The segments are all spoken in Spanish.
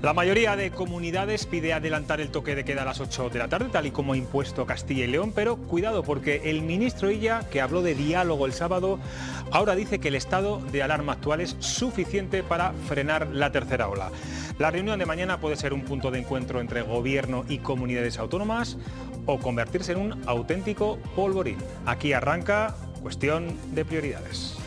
La mayoría de comunidades pide adelantar el toque de queda a las 8 de la tarde, tal y como ha impuesto Castilla y León, pero cuidado porque el ministro Illa, que habló de diálogo el sábado, ahora dice que el estado de alarma actual es suficiente para frenar la tercera ola. La reunión de mañana puede ser un punto de encuentro entre gobierno y comunidades autónomas o convertirse en un auténtico polvorín. Aquí arranca Cuestión de Prioridades.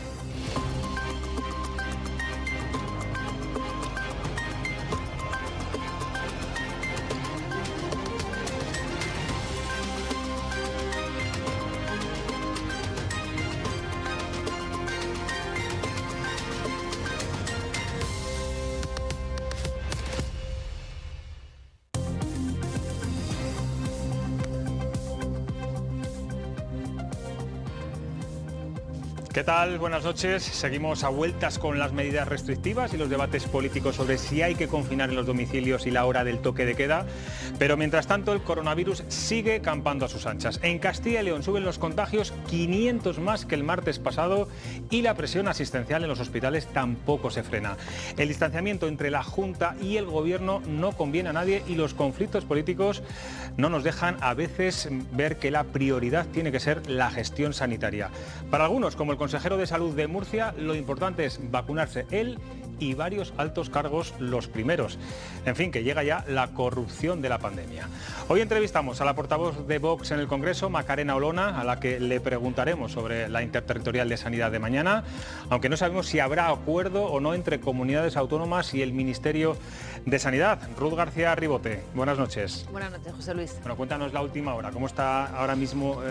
¿Qué tal? Buenas noches. Seguimos a vueltas con las medidas restrictivas y los debates políticos sobre si hay que confinar en los domicilios y la hora del toque de queda. Pero mientras tanto el coronavirus sigue campando a sus anchas. En Castilla y León suben los contagios 500 más que el martes pasado y la presión asistencial en los hospitales tampoco se frena. El distanciamiento entre la Junta y el Gobierno no conviene a nadie y los conflictos políticos no nos dejan a veces ver que la prioridad tiene que ser la gestión sanitaria. Para algunos, como el consejero de Salud de Murcia, lo importante es vacunarse él y varios altos cargos los primeros. En fin, que llega ya la corrupción de la pandemia. Hoy entrevistamos a la portavoz de Vox en el Congreso, Macarena Olona, a la que le preguntaremos sobre la interterritorial de sanidad de mañana, aunque no sabemos si habrá acuerdo o no entre comunidades autónomas y el Ministerio de Sanidad. Ruth García Ribote, buenas noches. Buenas noches, José Luis. Bueno, cuéntanos la última hora, ¿cómo está ahora mismo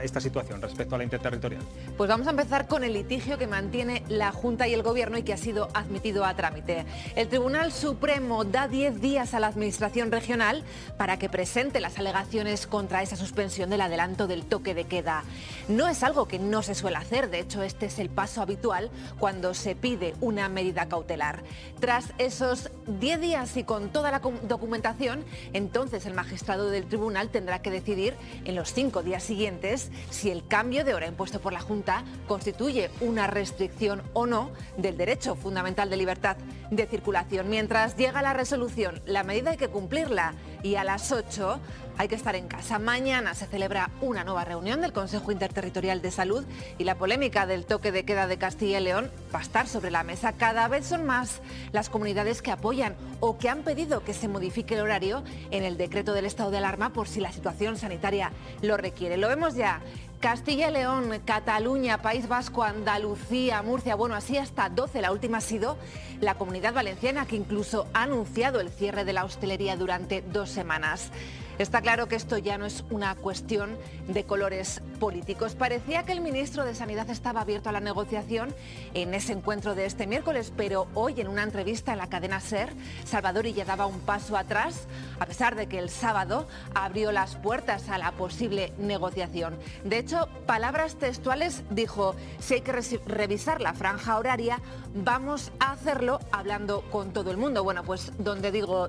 esta situación respecto a la interterritorial? Pues vamos a empezar con el litigio que mantiene la Junta y el Gobierno y que ha sido admitido a trámite. El Tribunal Supremo da 10 días a la Administración regional para que presente las alegaciones contra esa suspensión del adelanto del toque de queda. No es algo que no se suele hacer, de hecho este es el paso habitual cuando se pide una medida cautelar. Tras esos 10 días y con toda la documentación, entonces el magistrado del tribunal tendrá que decidir en los 5 días siguientes si el cambio de hora impuesto por la Junta constituye una restricción o no del derecho fundamental de libertad de circulación. Mientras llega la resolución, la medida hay que cumplirla y a las 8 hay que estar en casa. Mañana se celebra una nueva reunión del Consejo Interterritorial de Salud y la polémica del toque de queda de Castilla y León va a estar sobre la mesa. Cada vez son más las comunidades que apoyan o que han pedido que se modifique el horario en el decreto del estado de alarma por si la situación sanitaria lo requiere. Lo vemos ya. Castilla y León, Cataluña, País Vasco, Andalucía, Murcia, bueno, así hasta 12. La última ha sido la Comunidad Valenciana, que incluso ha anunciado el cierre de la hostelería durante 2 semanas. Está claro que esto ya no es una cuestión de colores políticos. Parecía que el ministro de Sanidad estaba abierto a la negociación en ese encuentro de este miércoles, pero hoy en una entrevista en la cadena SER, Salvador Illa daba un paso atrás, a pesar de que el sábado abrió las puertas a la posible negociación. De hecho, palabras textuales dijo: si hay que revisar la franja horaria, vamos a hacerlo hablando con todo el mundo. Bueno, pues donde digo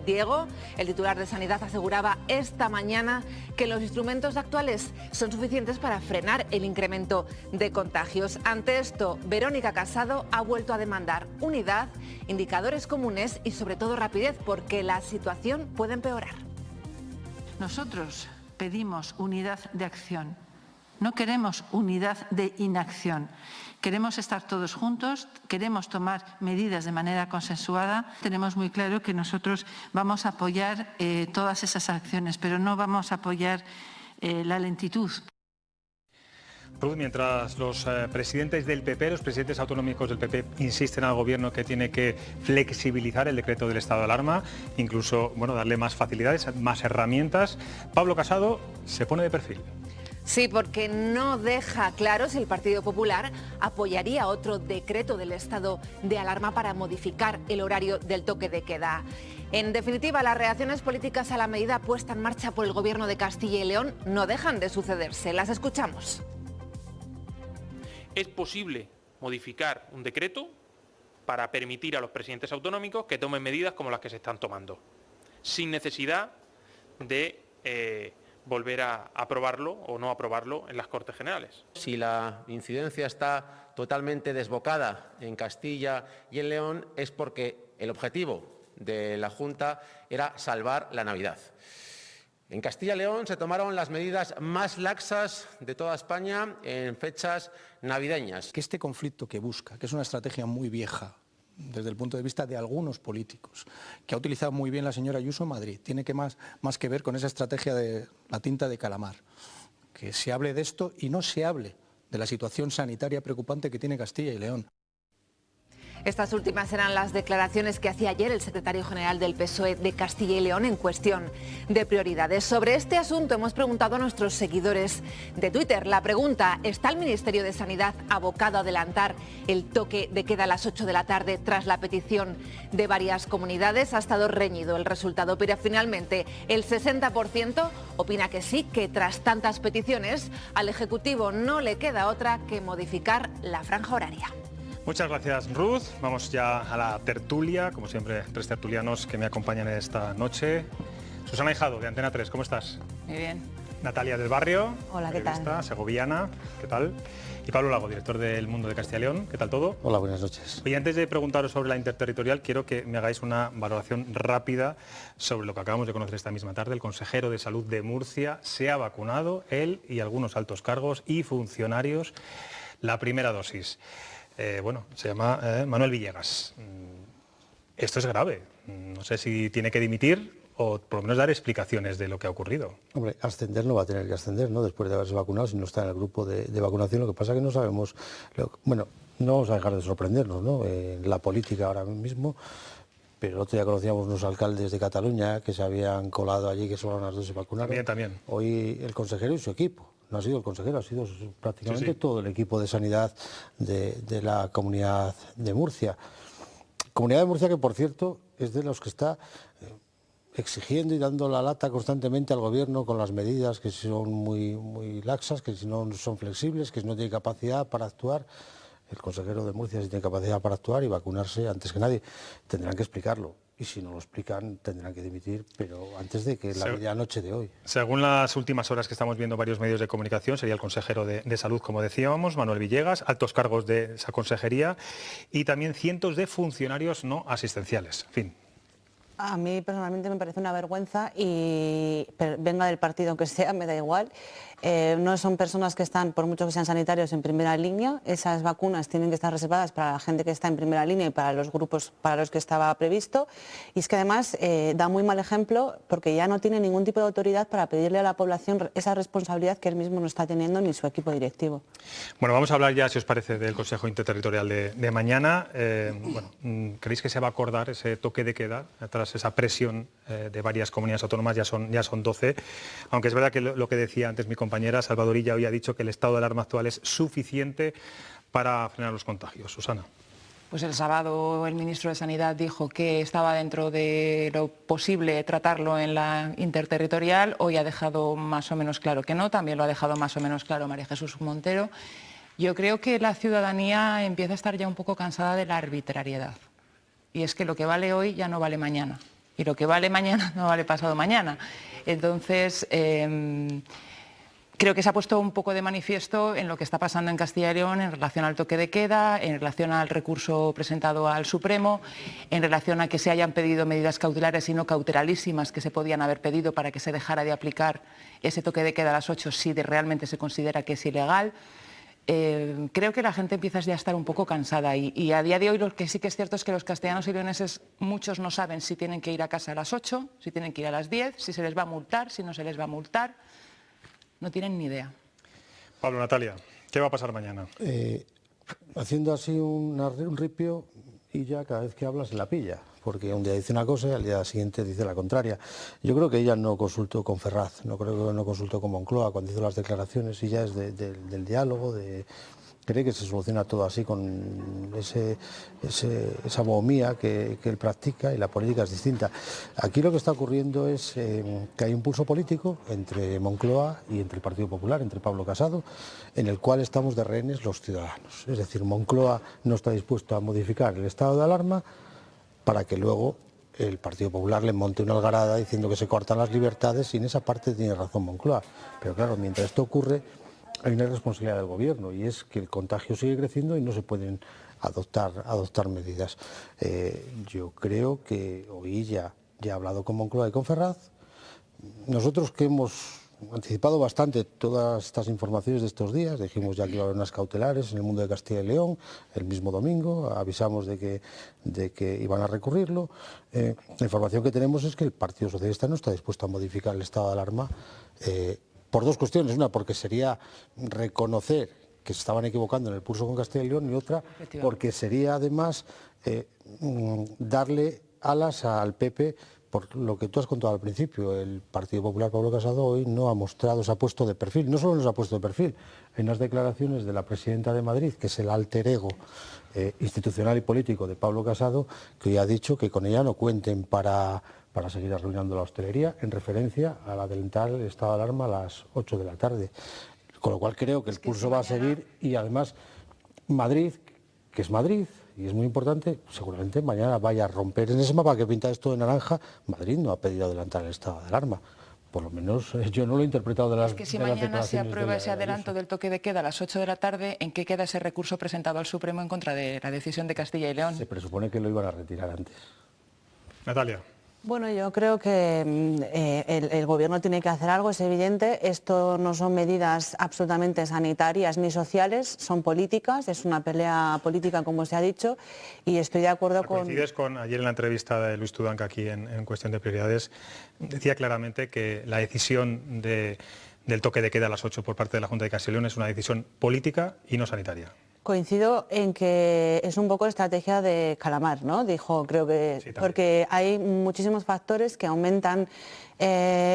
Diego, el titular de Sanidad, aseguraba esta mañana que los instrumentos actuales son suficientes para frenar el incremento de contagios. Ante esto, Verónica Casado ha vuelto a demandar unidad, indicadores comunes y sobre todo rapidez, porque la situación puede empeorar. Nosotros pedimos unidad de acción. No queremos unidad de inacción. Queremos estar todos juntos, queremos tomar medidas de manera consensuada. Tenemos muy claro que nosotros vamos a apoyar todas esas acciones, pero no vamos a apoyar la lentitud. Ruth, mientras los presidentes del PP, los presidentes autonómicos del PP insisten al Gobierno que tiene que flexibilizar el decreto del estado de alarma, incluso darle más facilidades, más herramientas, Pablo Casado se pone de perfil. Sí, porque no deja claro si el Partido Popular apoyaría otro decreto del estado de alarma para modificar el horario del toque de queda. En definitiva, las reacciones políticas a la medida puesta en marcha por el Gobierno de Castilla y León no dejan de sucederse. Las escuchamos. Es posible modificar un decreto para permitir a los presidentes autonómicos que tomen medidas como las que se están tomando, sin necesidad de volver a aprobarlo o no aprobarlo en las Cortes Generales. Si la incidencia está totalmente desbocada en Castilla y en León es porque el objetivo de la Junta era salvar la Navidad. En Castilla y León se tomaron las medidas más laxas de toda España en fechas navideñas. Que este conflicto que busca, que es una estrategia muy vieja desde el punto de vista de algunos políticos, que ha utilizado muy bien la señora Ayuso en Madrid, tiene que más que ver con esa estrategia de la tinta de calamar. Que se hable de esto y no se hable de la situación sanitaria preocupante que tiene Castilla y León. Estas últimas eran las declaraciones que hacía ayer el secretario general del PSOE de Castilla y León en cuestión de prioridades. Sobre este asunto hemos preguntado a nuestros seguidores de Twitter. La pregunta: ¿está el Ministerio de Sanidad abocado a adelantar el toque de queda a las 8 de la tarde tras la petición de varias comunidades? Ha estado reñido el resultado, pero finalmente el 60% opina que sí, que tras tantas peticiones al Ejecutivo no le queda otra que modificar la franja horaria. Muchas gracias, Ruth. Vamos ya a la tertulia, como siempre, 3 tertulianos que me acompañan esta noche. Susana Hijado, de Antena 3, ¿cómo estás? Muy bien. Natalia del Barrio, hola, ¿qué tal? Segoviana, ¿qué tal? Y Pablo Lago, director del Mundo de Castilla y León, ¿qué tal todo? Hola, buenas noches. Y antes de preguntaros sobre la interterritorial, quiero que me hagáis una valoración rápida sobre lo que acabamos de conocer esta misma tarde. El consejero de Salud de Murcia se ha vacunado, él y algunos altos cargos y funcionarios, la primera dosis. Se llama Manuel Villegas. Esto es grave. No sé si tiene que dimitir o por lo menos dar explicaciones de lo que ha ocurrido. Hombre, ascender no va a tener que ascender, ¿no? Después de haberse vacunado, si no está en el grupo de vacunación. Lo que pasa es que no sabemos... no vamos a dejar de sorprendernos, ¿no? En la política ahora mismo, pero el otro día conocíamos unos alcaldes de Cataluña que se habían colado allí, que solo las 2 se vacunaron. También. Hoy el consejero y su equipo. No ha sido el consejero, ha sido prácticamente todo el equipo de sanidad de la Comunidad de Murcia. Comunidad de Murcia que, por cierto, es de los que está exigiendo y dando la lata constantemente al gobierno con las medidas que son muy laxas, que si no son flexibles, que si no tiene capacidad para actuar. El consejero de Murcia sí tiene capacidad para actuar y vacunarse antes que nadie. Tendrán que explicarlo. Y si no lo explican, tendrán que dimitir, pero antes de que la medianoche de hoy. Según las últimas horas que estamos viendo varios medios de comunicación, sería el consejero de Salud, como decíamos, Manuel Villegas, altos cargos de esa consejería y también cientos de funcionarios no asistenciales. En fin. A mí personalmente me parece una vergüenza y venga del partido que sea, me da igual. No son personas que están, por mucho que sean sanitarios, en primera línea. Esas vacunas tienen que estar reservadas para la gente que está en primera línea y para los grupos para los que estaba previsto. Y es que además da muy mal ejemplo porque ya no tiene ningún tipo de autoridad para pedirle a la población esa responsabilidad que él mismo no está teniendo ni su equipo directivo. Bueno, vamos a hablar ya, si os parece, del Consejo Interterritorial de mañana. ¿Creéis que se va a acordar ese toque de queda tras esa presión de varias comunidades autónomas? Ya son 12, aunque es verdad que lo que decía antes mi compañera Salvadorilla hoy ha dicho que el estado de alarma actual es suficiente para frenar los contagios. Susana. Pues el sábado el ministro de Sanidad dijo que estaba dentro de lo posible tratarlo en la interterritorial. Hoy ha dejado más o menos claro que no, también lo ha dejado más o menos claro María Jesús Montero. Yo creo que la ciudadanía empieza a estar ya un poco cansada de la arbitrariedad. Y es que lo que vale hoy ya no vale mañana. Y lo que vale mañana no vale pasado mañana. Entonces, creo que se ha puesto un poco de manifiesto en lo que está pasando en Castilla y León en relación al toque de queda, en relación al recurso presentado al Supremo, en relación a que se hayan pedido medidas cautelares y no cautelísimas que se podían haber pedido para que se dejara de aplicar ese toque de queda a las 8 si realmente se considera que es ilegal. Creo que la gente empieza ya a estar un poco cansada y a día de hoy lo que sí que es cierto es que los castellanos y leoneses muchos no saben si tienen que ir a casa a las 8, si tienen que ir a las 10, si se les va a multar, si no se les va a multar. No tienen ni idea. Pablo, Natalia, ¿qué va a pasar mañana? Haciendo así un ripio y ya cada vez que habla se la pilla, porque un día dice una cosa y al día siguiente dice la contraria. Yo creo que ella no consultó con Ferraz, no creo que no consultó con Moncloa cuando hizo las declaraciones, y ya es del diálogo, cree que se soluciona todo así con esa bohemia que él practica, y la política es distinta. Aquí lo que está ocurriendo es que hay un pulso político entre Moncloa y entre el Partido Popular, entre Pablo Casado, en el cual estamos de rehenes los ciudadanos. Es decir, Moncloa no está dispuesto a modificar el estado de alarma para que luego el Partido Popular le monte una algarada diciendo que se cortan las libertades, y en esa parte tiene razón Moncloa. Pero claro, mientras esto ocurre, hay una responsabilidad del gobierno, y es que el contagio sigue creciendo y no se pueden adoptar medidas. Yo creo que hoy ya he hablado con Moncloa y con Ferraz. Nosotros que hemos anticipado bastante todas estas informaciones de estos días, dijimos ya que iba a haber unas cautelares en el mundo de Castilla y León el mismo domingo, avisamos de que iban a recurrirlo. La información que tenemos es que el Partido Socialista no está dispuesto a modificar el estado de alarma por dos cuestiones. Una, porque sería reconocer que se estaban equivocando en el pulso con Castilla y León, y otra, porque sería además darle alas al PP. Por lo que tú has contado al principio, el Partido Popular, Pablo Casado, hoy no ha mostrado, se ha puesto de perfil, no solo nos ha puesto de perfil, en las declaraciones de la presidenta de Madrid, que es el alter ego institucional y político de Pablo Casado, que hoy ha dicho que con ella no cuenten para seguir arruinando la hostelería, en referencia al adelantar el estado de alarma a las 8 de la tarde. Con lo cual creo que el pulso va a seguir, y además Madrid, que es Madrid, y es muy importante, seguramente mañana vaya a romper en ese mapa que pinta esto de naranja. Madrid no ha pedido adelantar el estado de alarma. Por lo menos yo no lo he interpretado de las declaraciones. Es que si mañana se aprueba ese adelanto del toque de queda a las 8 de la tarde, ¿en qué queda ese recurso presentado al Supremo en contra de la decisión de Castilla y León? Se presupone que lo iban a retirar antes. Natalia. Bueno, yo creo que el Gobierno tiene que hacer algo, es evidente. Esto no son medidas absolutamente sanitarias ni sociales, son políticas, es una pelea política, como se ha dicho, y estoy de acuerdo con... Coincides con ayer en la entrevista de Luis Tudanca aquí en Cuestión de Prioridades, decía claramente que la decisión del toque de queda a las 8 por parte de la Junta de Castilla y León es una decisión política y no sanitaria. Coincido en que es un poco estrategia de calamar, ¿no? Dijo, creo que... Sí, porque hay muchísimos factores que aumentan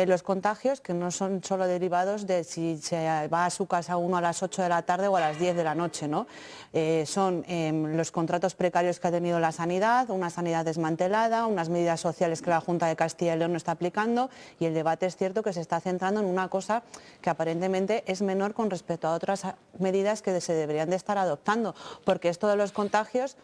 los contagios, que no son solo derivados de si se va a su casa uno a las 8 de la tarde o a las 10 de la noche, ¿no? Son los contratos precarios que ha tenido la sanidad, una sanidad desmantelada, unas medidas sociales que la Junta de Castilla y León no está aplicando, y el debate es cierto que se está centrando en una cosa que aparentemente es menor con respecto a otras medidas que se deberían de estar adoptando, porque esto de los contagios...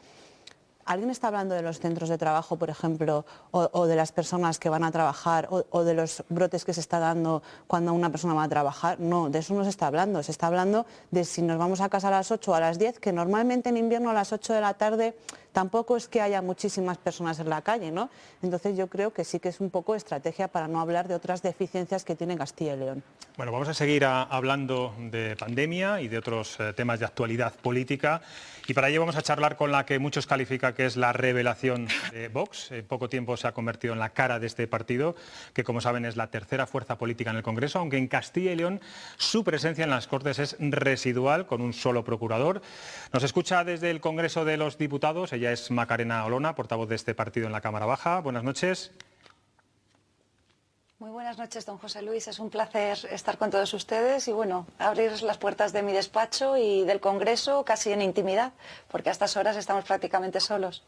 ¿Alguien está hablando de los centros de trabajo, por ejemplo, o de las personas que van a trabajar, o de los brotes que se está dando cuando una persona va a trabajar? No, de eso no se está hablando. Se está hablando de si nos vamos a casa a las 8 o a las 10, que normalmente en invierno a las 8 de la tarde tampoco es que haya muchísimas personas en la calle, ¿no? Entonces yo creo que sí que es un poco estrategia para no hablar de otras deficiencias que tiene Castilla y León. Bueno, vamos a seguir hablando de pandemia y de otros temas de actualidad política, y para ello vamos a charlar con la que muchos califican que es la revelación de Vox. En poco tiempo se ha convertido en la cara de este partido, que como saben es la tercera fuerza política en el Congreso, aunque en Castilla y León su presencia en las Cortes es residual, con un solo procurador. Nos escucha desde el Congreso de los Diputados, ella es Macarena Olona, portavoz de este partido en la Cámara Baja. Buenas noches. Muy buenas noches, don José Luis. Es un placer estar con todos ustedes y, bueno, abrir las puertas de mi despacho y del Congreso casi en intimidad, porque a estas horas estamos prácticamente solos.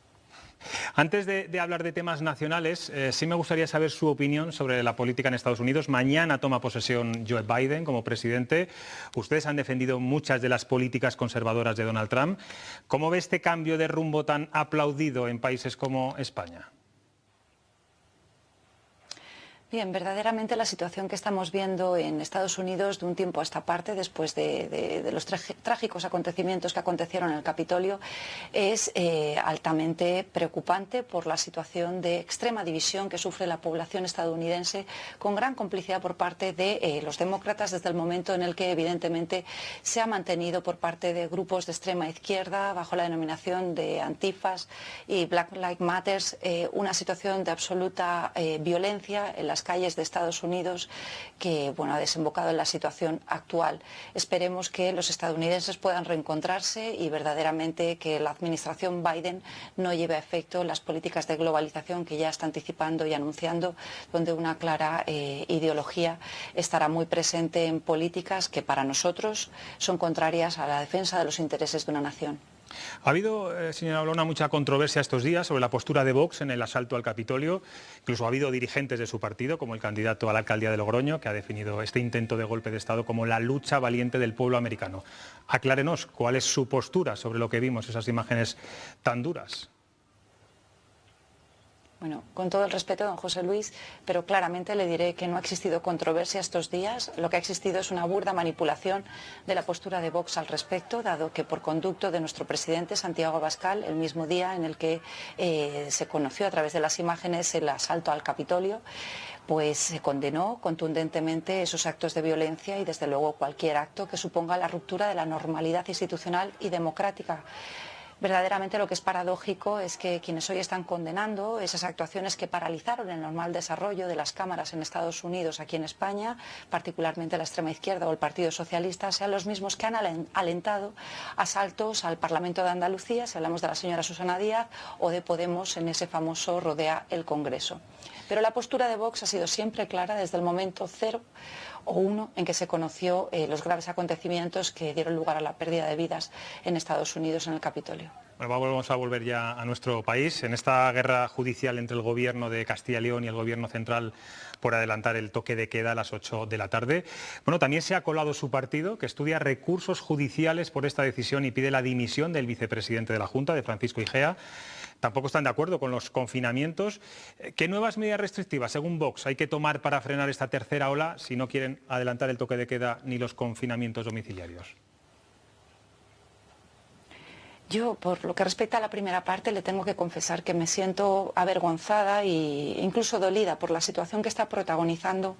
Antes de hablar de temas nacionales, sí me gustaría saber su opinión sobre la política en Estados Unidos. Mañana toma posesión Joe Biden como presidente. Ustedes han defendido muchas de las políticas conservadoras de Donald Trump. ¿Cómo ve este cambio de rumbo tan aplaudido en países como España? Bien, verdaderamente la situación que estamos viendo en Estados Unidos de un tiempo a esta parte, después de los trágicos acontecimientos que acontecieron en el Capitolio, es altamente preocupante por la situación de extrema división que sufre la población estadounidense, con gran complicidad por parte de los demócratas desde el momento en el que evidentemente se ha mantenido por parte de grupos de extrema izquierda, bajo la denominación de Antifas y Black Lives Matter, una situación de absoluta violencia en las calles de Estados Unidos que, bueno, ha desembocado en la situación actual. Esperemos que los estadounidenses puedan reencontrarse y verdaderamente que la administración Biden no lleve a efecto las políticas de globalización que ya está anticipando y anunciando, donde una clara ideología estará muy presente en políticas que para nosotros son contrarias a la defensa de los intereses de una nación. Ha habido, señora Olona, mucha controversia estos días sobre la postura de Vox en el asalto al Capitolio. Incluso ha habido dirigentes de su partido, como el candidato a la alcaldía de Logroño, que ha definido este intento de golpe de Estado como la lucha valiente del pueblo americano. Aclárenos, ¿cuál es su postura sobre lo que vimos, esas imágenes tan duras? Bueno, con todo el respeto, don José Luis, pero claramente le diré que no ha existido controversia estos días. Lo que ha existido es una burda manipulación de la postura de Vox al respecto, dado que por conducto de nuestro presidente, Santiago Abascal, el mismo día en el que se conoció a través de las imágenes el asalto al Capitolio, pues se condenó contundentemente esos actos de violencia y desde luego cualquier acto que suponga la ruptura de la normalidad institucional y democrática. Verdaderamente lo que es paradójico es que quienes hoy están condenando esas actuaciones que paralizaron el normal desarrollo de las cámaras en Estados Unidos, aquí en España, particularmente la extrema izquierda o el Partido Socialista, sean los mismos que han alentado asaltos al Parlamento de Andalucía, si hablamos de la señora Susana Díaz, o de Podemos en ese famoso Rodea el Congreso. Pero la postura de Vox ha sido siempre clara desde el momento 0 o 1 en que se conoció los graves acontecimientos que dieron lugar a la pérdida de vidas en Estados Unidos en el Capitolio. Bueno, vamos a volver ya a nuestro país. En esta guerra judicial entre el Gobierno de Castilla y León y el Gobierno central por adelantar el toque de queda a las 8 de la tarde. Bueno, también se ha colado su partido, que estudia recursos judiciales por esta decisión y pide la dimisión del vicepresidente de la Junta, de Francisco Igea. Tampoco están de acuerdo con los confinamientos. ¿Qué nuevas medidas restrictivas, según Vox, hay que tomar para frenar esta tercera ola si no quieren adelantar el toque de queda ni los confinamientos domiciliarios? Yo, por lo que respecta a la primera parte, le tengo que confesar que me siento avergonzada e incluso dolida por la situación que está protagonizando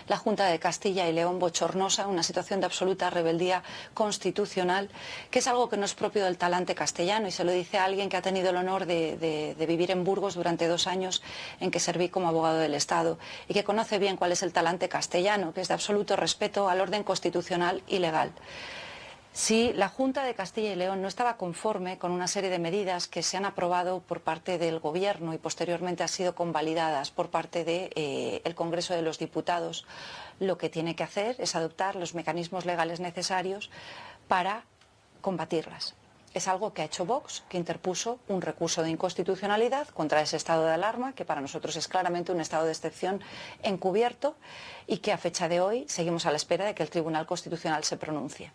la Junta de Castilla y León, bochornosa, una situación de absoluta rebeldía constitucional, que es algo que no es propio del talante castellano, y se lo dice a alguien que ha tenido el honor de vivir en Burgos durante 2 años en que serví como abogado del Estado y que conoce bien cuál es el talante castellano, que es de absoluto respeto al orden constitucional y legal. Si la Junta de Castilla y León no estaba conforme con una serie de medidas que se han aprobado por parte del Gobierno y posteriormente han sido convalidadas por parte del Congreso de los Diputados, lo que tiene que hacer es adoptar los mecanismos legales necesarios para combatirlas. Es algo que ha hecho Vox, que interpuso un recurso de inconstitucionalidad contra ese estado de alarma, que para nosotros es claramente un estado de excepción encubierto y que a fecha de hoy seguimos a la espera de que el Tribunal Constitucional se pronuncie.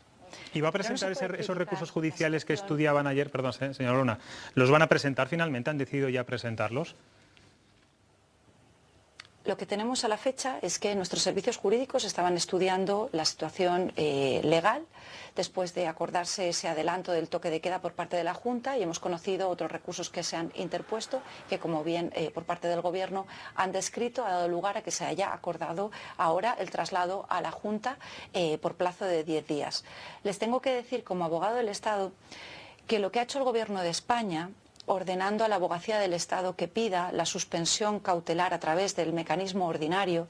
¿Y va a presentar esos recursos judiciales que estudiaban ayer? Perdón, señora Luna. ¿Los van a presentar finalmente? ¿Han decidido ya presentarlos? Lo que tenemos a la fecha es que nuestros servicios jurídicos estaban estudiando la situación legal después de acordarse ese adelanto del toque de queda por parte de la Junta, y hemos conocido otros recursos que se han interpuesto que, como bien por parte del Gobierno han descrito, ha dado lugar a que se haya acordado ahora el traslado a la Junta por plazo de 10 días. Les tengo que decir, como abogado del Estado, que lo que ha hecho el Gobierno de España, ordenando a la Abogacía del Estado que pida la suspensión cautelar a través del mecanismo ordinario,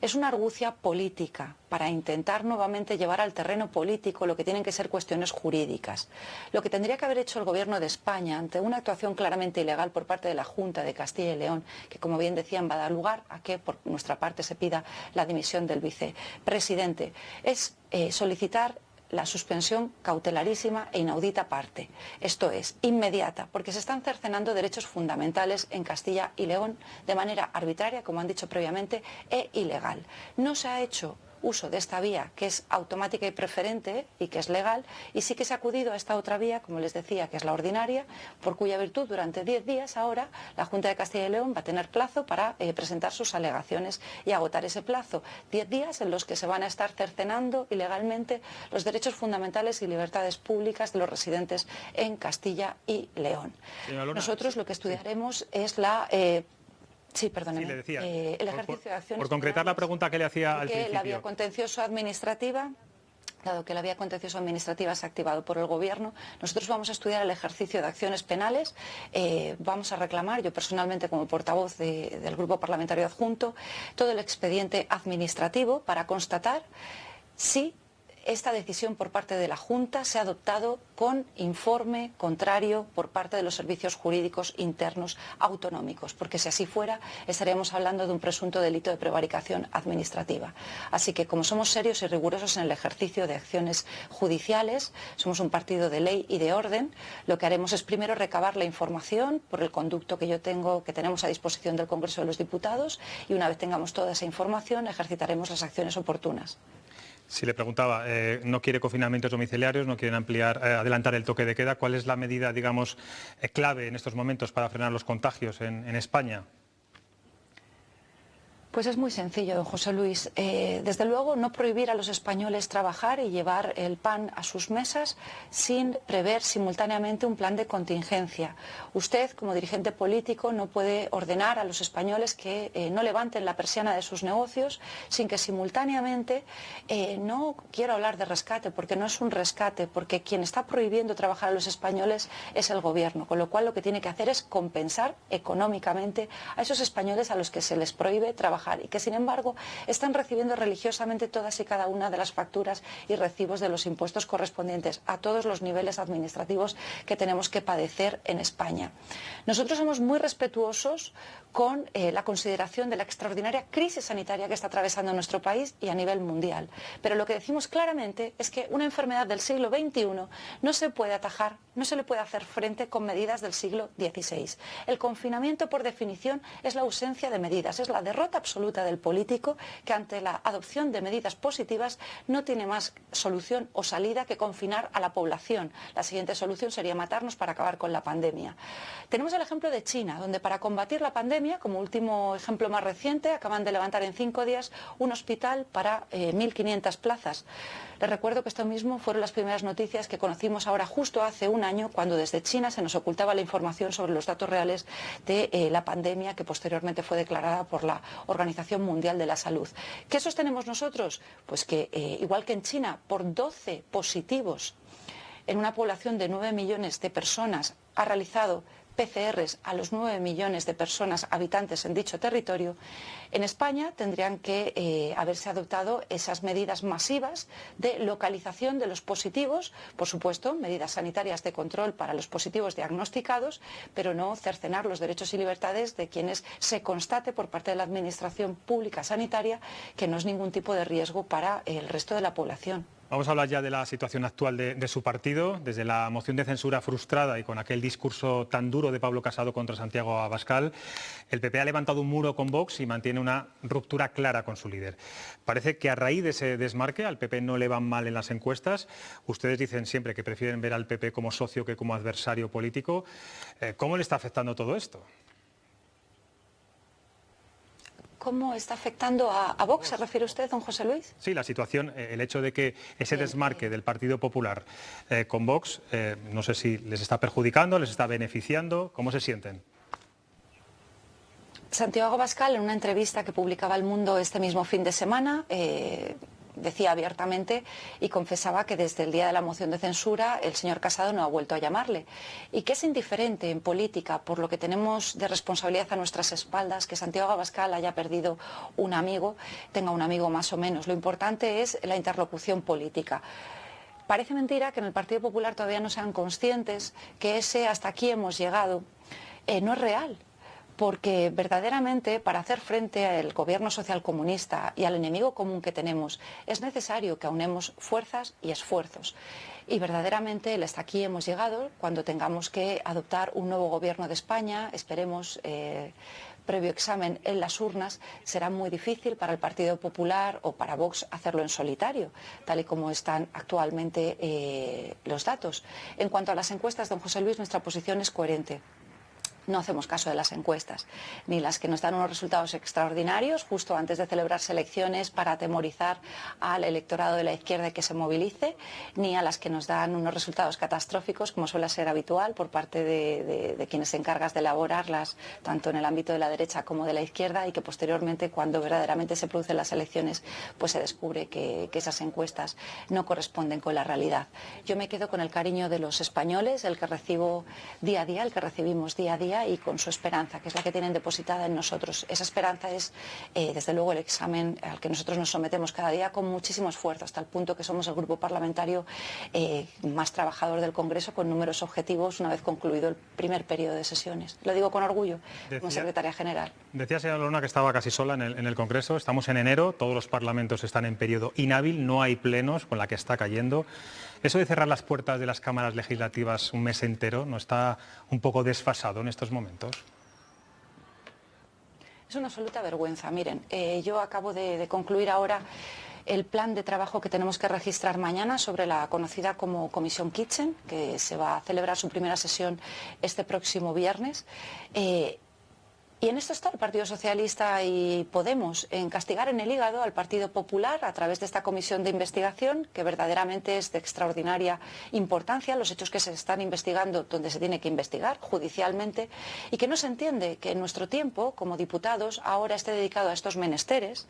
es una argucia política para intentar nuevamente llevar al terreno político lo que tienen que ser cuestiones jurídicas. Lo que tendría que haber hecho el Gobierno de España ante una actuación claramente ilegal por parte de la Junta de Castilla y León, que, como bien decían, va a dar lugar a que por nuestra parte se pida la dimisión del vicepresidente, es solicitar la suspensión cautelarísima e inaudita parte, esto es, inmediata, porque se están cercenando derechos fundamentales en Castilla y León de manera arbitraria, como han dicho previamente, e ilegal. No se ha hecho uso de esta vía, que es automática y preferente y que es legal, y sí que se ha acudido a esta otra vía, como les decía, que es la ordinaria, por cuya virtud durante 10 días ahora la Junta de Castilla y León va a tener plazo para presentar sus alegaciones y agotar ese plazo. 10 días en los que se van a estar cercenando ilegalmente los derechos fundamentales y libertades públicas de los residentes en Castilla y León. Nosotros lo que estudiaremos es la... Sí, perdóneme. Sí, le decía, el ejercicio de acciones... Por concretar la pregunta que le hacía al principio. La vía contencioso administrativa, dado que la vía contencioso administrativa se ha activado por el Gobierno, nosotros vamos a estudiar el ejercicio de acciones penales, vamos a reclamar, yo personalmente como portavoz del Grupo Parlamentario Adjunto, todo el expediente administrativo para constatar si esta decisión por parte de la Junta se ha adoptado con informe contrario por parte de los servicios jurídicos internos autonómicos, porque si así fuera estaríamos hablando de un presunto delito de prevaricación administrativa. Así que, como somos serios y rigurosos en el ejercicio de acciones judiciales, somos un partido de ley y de orden, lo que haremos es primero recabar la información por el conducto que tenemos a disposición del Congreso de los Diputados, y una vez tengamos toda esa información ejercitaremos las acciones oportunas. Si le preguntaba, no quiere confinamientos domiciliarios, no quieren adelantar el toque de queda. ¿Cuál es la medida, digamos, clave en estos momentos para frenar los contagios en España? Pues es muy sencillo, don José Luis. Desde luego, no prohibir a los españoles trabajar y llevar el pan a sus mesas sin prever simultáneamente un plan de contingencia. Usted, como dirigente político, no puede ordenar a los españoles que no levanten la persiana de sus negocios sin que simultáneamente, no quiero hablar de rescate, porque no es un rescate, porque quien está prohibiendo trabajar a los españoles es el gobierno, con lo cual lo que tiene que hacer es compensar económicamente a esos españoles a los que se les prohíbe trabajar y que sin embargo están recibiendo religiosamente todas y cada una de las facturas y recibos de los impuestos correspondientes a todos los niveles administrativos que tenemos que padecer en España. Nosotros somos muy respetuosos con la consideración de la extraordinaria crisis sanitaria que está atravesando nuestro país y a nivel mundial. Pero lo que decimos claramente es que una enfermedad del siglo XXI no se puede atajar, no se le puede hacer frente con medidas del siglo XVI. El confinamiento, por definición, es la ausencia de medidas, es la derrota absoluta del político que ante la adopción de medidas positivas no tiene más solución o salida que confinar a la población. La siguiente solución sería matarnos para acabar con la pandemia. Tenemos el ejemplo de China, donde para combatir la pandemia, como último ejemplo más reciente, acaban de levantar en 5 días un hospital para 1.500 plazas. Les recuerdo que esto mismo fueron las primeras noticias que conocimos ahora justo hace un año, cuando desde China se nos ocultaba la información sobre los datos reales de la pandemia que posteriormente fue declarada por la Organización Mundial de la Salud. ¿Qué sostenemos nosotros? Pues que igual que en China, por 12 positivos en una población de 9 millones de personas ha realizado PCRs a los 9 millones de personas habitantes en dicho territorio, en España tendrían que haberse adoptado esas medidas masivas de localización de los positivos, por supuesto, medidas sanitarias de control para los positivos diagnosticados, pero no cercenar los derechos y libertades de quienes se constate por parte de la Administración Pública Sanitaria que no es ningún tipo de riesgo para el resto de la población. Vamos a hablar ya de la situación actual de su partido. Desde la moción de censura frustrada y con aquel discurso tan duro de Pablo Casado contra Santiago Abascal, el PP ha levantado un muro con Vox y mantiene una ruptura clara con su líder. Parece que a raíz de ese desmarque al PP no le van mal en las encuestas. Ustedes dicen siempre que prefieren ver al PP como socio que como adversario político. ¿Cómo le está afectando todo esto? ¿Cómo está afectando a Vox, se refiere usted, don José Luis? Sí, la situación, el hecho de que ese desmarque del Partido Popular con Vox, no sé si les está perjudicando, les está beneficiando, ¿cómo se sienten? Santiago Abascal, en una entrevista que publicaba El Mundo este mismo fin de semana, decía abiertamente y confesaba que desde el día de la moción de censura el señor Casado no ha vuelto a llamarle y que es indiferente en política, por lo que tenemos de responsabilidad a nuestras espaldas, que Santiago Abascal haya perdido un amigo, tenga un amigo más o menos. Lo importante es la interlocución política. Parece mentira que en el Partido Popular todavía no sean conscientes que ese hasta aquí hemos llegado no es real. Porque verdaderamente para hacer frente al gobierno socialcomunista y al enemigo común que tenemos es necesario que aunemos fuerzas y esfuerzos. Y verdaderamente el hasta aquí hemos llegado cuando tengamos que adoptar un nuevo gobierno de España, esperemos previo examen en las urnas, será muy difícil para el Partido Popular o para Vox hacerlo en solitario, tal y como están actualmente los datos. En cuanto a las encuestas, don José Luis, nuestra posición es coherente. No hacemos caso de las encuestas, ni las que nos dan unos resultados extraordinarios justo antes de celebrarse elecciones para atemorizar al electorado de la izquierda que se movilice, ni a las que nos dan unos resultados catastróficos, como suele ser habitual por parte de quienes se encargan de elaborarlas, tanto en el ámbito de la derecha como de la izquierda, y que posteriormente, cuando verdaderamente se producen las elecciones, pues se descubre que esas encuestas no corresponden con la realidad. Yo me quedo con el cariño de los españoles, el que recibo día a día, el que recibimos día a día, y con su esperanza, que es la que tienen depositada en nosotros. Esa esperanza es, desde luego, el examen al que nosotros nos sometemos cada día con muchísimo esfuerzo, hasta el punto que somos el grupo parlamentario más trabajador del Congreso, con números objetivos una vez concluido el primer periodo de sesiones. Lo digo con orgullo, como secretaria general. Decía, señora Lorna, que estaba casi sola en el Congreso. Estamos en enero, todos los parlamentos están en periodo inhábil, no hay plenos, con la que está cayendo. ¿Eso de cerrar las puertas de las cámaras legislativas un mes entero no está un poco desfasado en estos momentos? Es una absoluta vergüenza. Miren, yo acabo de concluir ahora el plan de trabajo que tenemos que registrar mañana sobre la conocida como Comisión Kitchen, que se va a celebrar su primera sesión este próximo viernes. Y en esto está el Partido Socialista y Podemos, en castigar en el hígado al Partido Popular a través de esta comisión de investigación, que verdaderamente es de extraordinaria importancia, los hechos que se están investigando donde se tiene que investigar, judicialmente, y que no se entiende que en nuestro tiempo, como diputados, ahora esté dedicado a estos menesteres,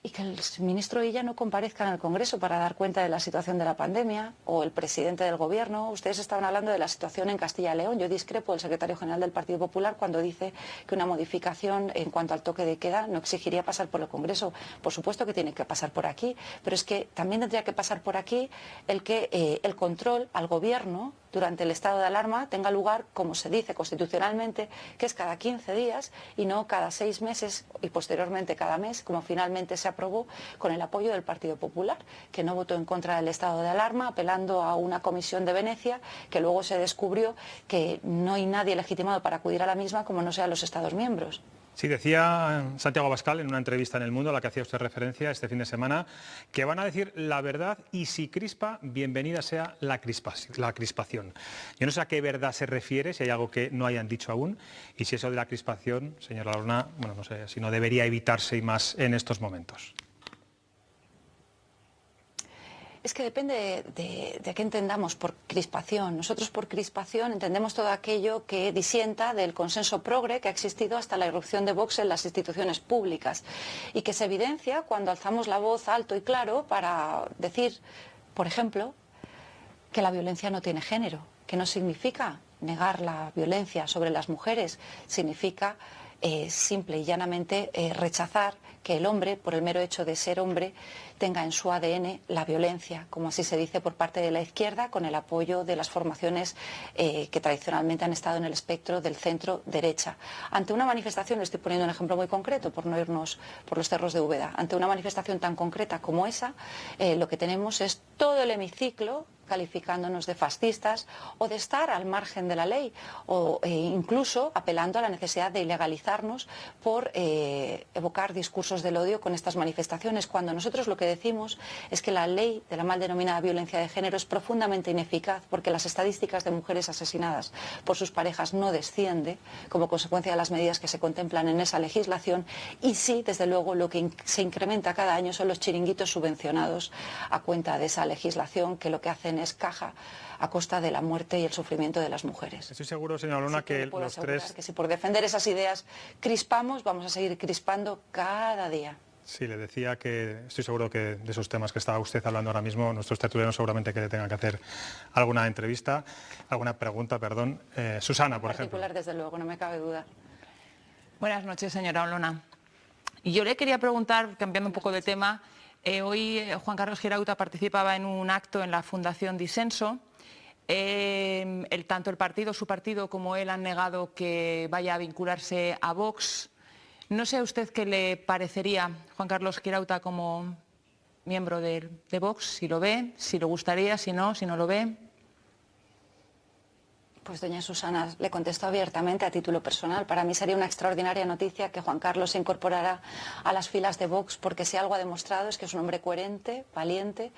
y que el ministro Illa no comparezca en el Congreso para dar cuenta de la situación de la pandemia, o el presidente del Gobierno. Ustedes estaban hablando de la situación en Castilla y León. Yo discrepo del secretario general del Partido Popular cuando dice que una modificación en cuanto al toque de queda no exigiría pasar por el Congreso. Por supuesto que tiene que pasar por aquí, pero es que también tendría que pasar por aquí el que el control al Gobierno durante el estado de alarma tenga lugar, como se dice constitucionalmente, que es cada 15 días y no cada 6 meses y posteriormente cada mes, como finalmente se aprobó con el apoyo del Partido Popular, que no votó en contra del estado de alarma, apelando a una comisión de Venecia, que luego se descubrió que no hay nadie legitimado para acudir a la misma como no sean los Estados miembros. Sí, decía Santiago Abascal en una entrevista en El Mundo, a la que hacía usted referencia este fin de semana, que van a decir la verdad y si crispa, bienvenida sea la crispación. Yo no sé a qué verdad se refiere, si hay algo que no hayan dicho aún, y si eso de la crispación, señora Olona, bueno, no sé, si no debería evitarse y más en estos momentos. Es que depende de qué entendamos por crispación. Nosotros por crispación entendemos todo aquello que disienta del consenso progre que ha existido hasta la irrupción de Vox en las instituciones públicas y que se evidencia cuando alzamos la voz alto y claro para decir, por ejemplo, que la violencia no tiene género, que no significa negar la violencia sobre las mujeres, significa simple y llanamente rechazar que el hombre, por el mero hecho de ser hombre, tenga en su ADN la violencia, como así se dice por parte de la izquierda, con el apoyo de las formaciones que tradicionalmente han estado en el espectro del centro-derecha. Ante una manifestación, le estoy poniendo un ejemplo muy concreto, por no irnos por los cerros de Úbeda, ante una manifestación tan concreta como esa, lo que tenemos es todo el hemiciclo calificándonos de fascistas o de estar al margen de la ley o incluso apelando a la necesidad de ilegalizarnos por evocar discursos del odio con estas manifestaciones, cuando nosotros lo que decimos es que la ley de la mal denominada violencia de género es profundamente ineficaz porque las estadísticas de mujeres asesinadas por sus parejas no desciende como consecuencia de las medidas que se contemplan en esa legislación y sí, desde luego, lo que se incrementa cada año son los chiringuitos subvencionados a cuenta de esa legislación que lo que hacen es caja a costa de la muerte y el sufrimiento de las mujeres. Estoy seguro, señora Olona, que los tres... que si por defender esas ideas crispamos, vamos a seguir crispando cada día. Sí, le decía que estoy seguro que de esos temas que estaba usted hablando ahora mismo, nuestros tertulianos seguramente que le tengan que hacer alguna entrevista, alguna pregunta, perdón. Susana, por ejemplo. Particular, desde luego, no me cabe duda. Buenas noches, señora Olona. Y yo le quería preguntar, cambiando un poco de tema, hoy Juan Carlos Girauta participaba en un acto en la Fundación Disenso. Tanto el partido, su partido, como él han negado que vaya a vincularse a Vox. No sé a usted qué le parecería Juan Carlos Girauta como miembro de Vox, si lo ve, si le gustaría, si no lo ve. Pues doña Susana, le contesto abiertamente a título personal. Para mí sería una extraordinaria noticia que Juan Carlos se incorporara a las filas de Vox, porque si algo ha demostrado es que es un hombre coherente, valiente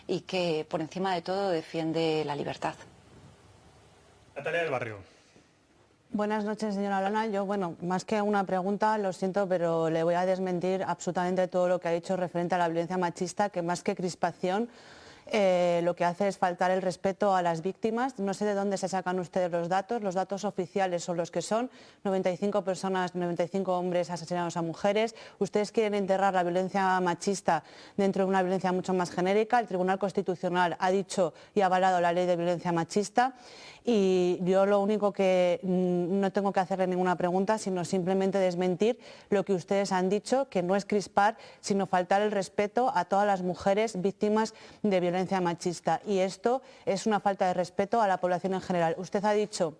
y que por encima de todo defiende la libertad. Natalia del Barrio. Buenas noches, señora Olona. Yo, más que una pregunta, lo siento, pero le voy a desmentir absolutamente todo lo que ha dicho referente a la violencia machista, que más que crispación, lo que hace es faltar el respeto a las víctimas. No sé de dónde se sacan ustedes los datos oficiales son los que son, 95 hombres asesinados a mujeres. Ustedes quieren enterrar la violencia machista dentro de una violencia mucho más genérica. El Tribunal Constitucional ha dicho y ha avalado la ley de violencia machista y yo lo único que no tengo que hacerle ninguna pregunta, sino simplemente desmentir lo que ustedes han dicho, que no es crispar, sino faltar el respeto a todas las mujeres víctimas de violencia machista. Y esto es una falta de respeto a la población en general. Usted ha dicho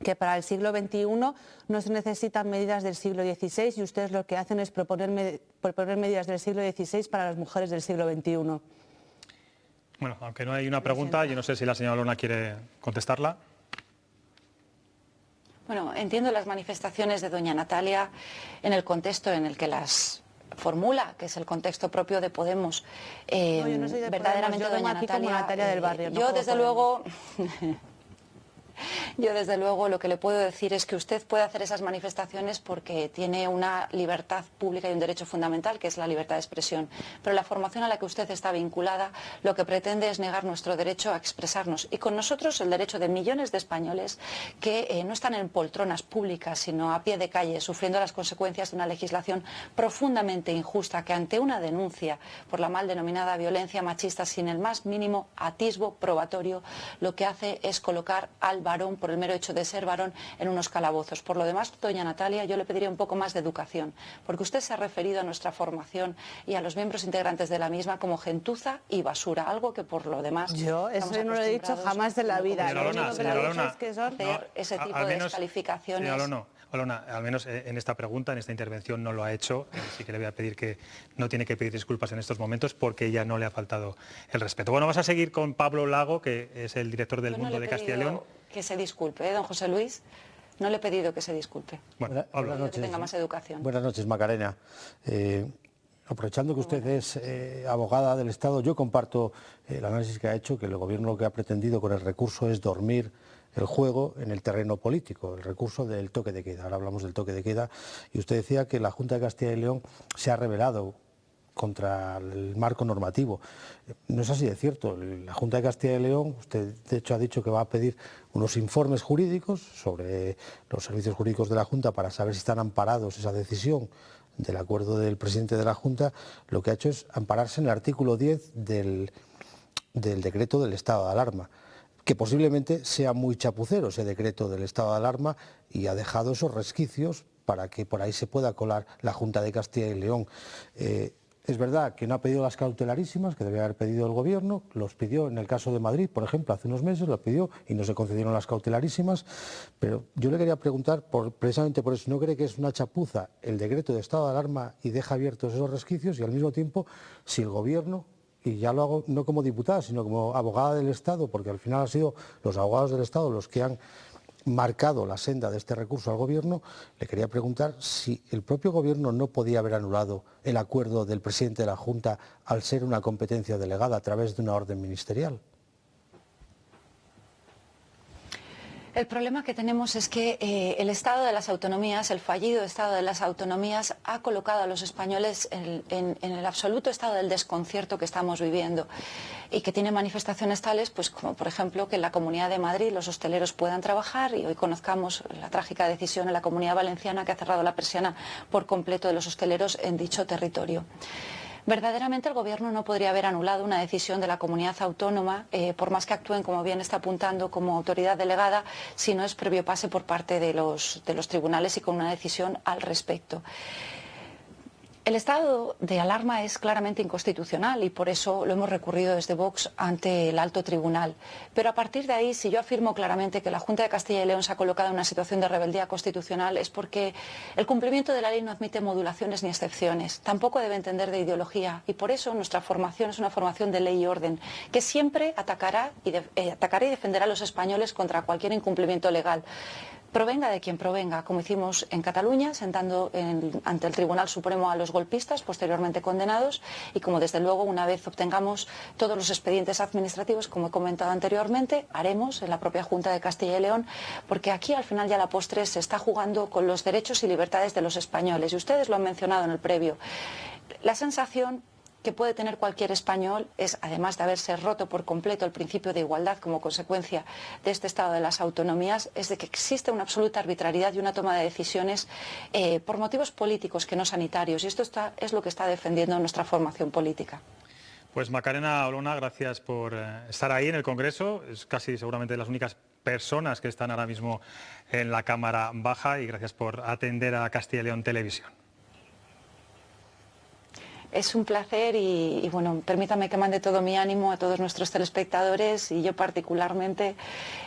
que para el siglo XXI no se necesitan medidas del siglo XVI y ustedes lo que hacen es proponer medidas del siglo XVI para las mujeres del siglo XXI. Bueno, aunque no hay una pregunta, yo no sé si la señora Olona quiere contestarla. Bueno, entiendo las manifestaciones de doña Natalia en el contexto en el que las formula, que es el contexto propio de Podemos. No, yo no soy de Verdaderamente, Podemos, yo vengo doña aquí como Natalia del Barrio, no yo como desde luego... Yo, desde luego, lo que le puedo decir es que usted puede hacer esas manifestaciones porque tiene una libertad pública y un derecho fundamental, que es la libertad de expresión. Pero la formación a la que usted está vinculada lo que pretende es negar nuestro derecho a expresarnos. Y con nosotros el derecho de millones de españoles que no están en poltronas públicas, sino a pie de calle, sufriendo las consecuencias de una legislación profundamente injusta, que ante una denuncia por la mal denominada violencia machista sin el más mínimo atisbo probatorio, lo que hace es colocar al varón, por el mero hecho de ser varón, en unos calabozos. Por lo demás, doña Natalia, yo le pediría un poco más de educación, porque usted se ha referido a nuestra formación y a los miembros integrantes de la misma como gentuza y basura, algo que por lo demás... Yo eso no lo he dicho jamás de la vida. Señora Olona, ese tipo de descalificaciones... Olona, al menos en esta pregunta, en esta intervención no lo ha hecho. Sí que le voy a pedir que no tiene que pedir disculpas en estos momentos porque ya no le ha faltado el respeto. Bueno, vamos a seguir con Pablo Lago, que es el director del Mundo de Castilla y León. Que se disculpe, don José Luis. No le he pedido que se disculpe. Bueno, buenas noches. Que tenga más educación. Buenas noches, Macarena. Aprovechando que usted es abogada del Estado, yo comparto el análisis que ha hecho, que el Gobierno lo que ha pretendido con el recurso es dormir el juego en el terreno político, el recurso del toque de queda. Ahora hablamos del toque de queda y usted decía que la Junta de Castilla y León se ha rebelado contra el marco normativo. No es así de cierto. La Junta de Castilla y León, usted de hecho ha dicho que va a pedir unos informes jurídicos sobre los servicios jurídicos de la Junta para saber si están amparados esa decisión del acuerdo del presidente de la Junta. Lo que ha hecho es ampararse en el artículo 10 del decreto del estado de alarma, que posiblemente sea muy chapucero ese decreto del estado de alarma y ha dejado esos resquicios para que por ahí se pueda colar la Junta de Castilla y León. Es verdad que no ha pedido las cautelarísimas que debía haber pedido el Gobierno, los pidió en el caso de Madrid, por ejemplo, hace unos meses lo pidió y no se concedieron las cautelarísimas, pero yo le quería preguntar, precisamente por eso, ¿no cree que es una chapuza el decreto de estado de alarma y deja abiertos esos resquicios y al mismo tiempo si el Gobierno, y ya lo hago no como diputada, sino como abogada del Estado, porque al final han sido los abogados del Estado los que han marcado la senda de este recurso al Gobierno, le quería preguntar si el propio Gobierno no podía haber anulado el acuerdo del presidente de la Junta al ser una competencia delegada a través de una orden ministerial. El problema que tenemos es que el Estado de las Autonomías, el fallido Estado de las Autonomías, ha colocado a los españoles en el absoluto estado del desconcierto que estamos viviendo y que tiene manifestaciones tales, pues como por ejemplo que en la Comunidad de Madrid los hosteleros puedan trabajar y hoy conozcamos la trágica decisión en la Comunidad Valenciana que ha cerrado la persiana por completo de los hosteleros en dicho territorio. Verdaderamente el Gobierno no podría haber anulado una decisión de la comunidad autónoma, por más que actúen, como bien está apuntando, como autoridad delegada, si no es previo pase por parte de los tribunales y con una decisión al respecto. El estado de alarma es claramente inconstitucional y por eso lo hemos recurrido desde Vox ante el alto tribunal. Pero a partir de ahí, si yo afirmo claramente que la Junta de Castilla y León se ha colocado en una situación de rebeldía constitucional, es porque el cumplimiento de la ley no admite modulaciones ni excepciones. Tampoco debe entender de ideología y por eso nuestra formación es una formación de ley y orden, que siempre atacará y defenderá a los españoles contra cualquier incumplimiento legal. Provenga de quien provenga, como hicimos en Cataluña, sentando ante el Tribunal Supremo a los golpistas, posteriormente condenados, y como desde luego una vez obtengamos todos los expedientes administrativos, como he comentado anteriormente, haremos en la propia Junta de Castilla y León, porque aquí al final ya a la postre se está jugando con los derechos y libertades de los españoles, y ustedes lo han mencionado en el previo. La sensación que puede tener cualquier español es, además de haberse roto por completo el principio de igualdad como consecuencia de este estado de las autonomías, es de que existe una absoluta arbitrariedad y una toma de decisiones por motivos políticos que no sanitarios. Y esto es lo que está defendiendo nuestra formación política. Pues Macarena Olona, gracias por estar ahí en el Congreso. Es casi seguramente de las únicas personas que están ahora mismo en la Cámara Baja y gracias por atender a Castilla y León Televisión. Es un placer y bueno, permítame que mande todo mi ánimo a todos nuestros telespectadores y yo particularmente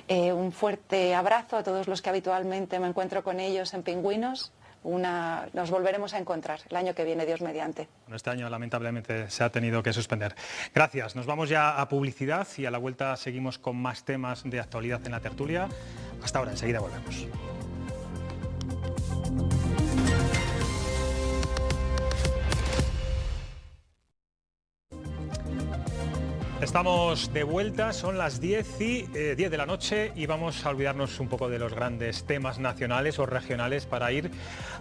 un fuerte abrazo a todos los que habitualmente me encuentro con ellos en Pingüinos. Nos volveremos a encontrar el año que viene, Dios mediante. Bueno, este año lamentablemente se ha tenido que suspender. Gracias, nos vamos ya a publicidad y a la vuelta seguimos con más temas de actualidad en la tertulia. Hasta ahora, enseguida volvemos. Estamos de vuelta, son las 10 de la noche y vamos a olvidarnos un poco de los grandes temas nacionales o regionales para ir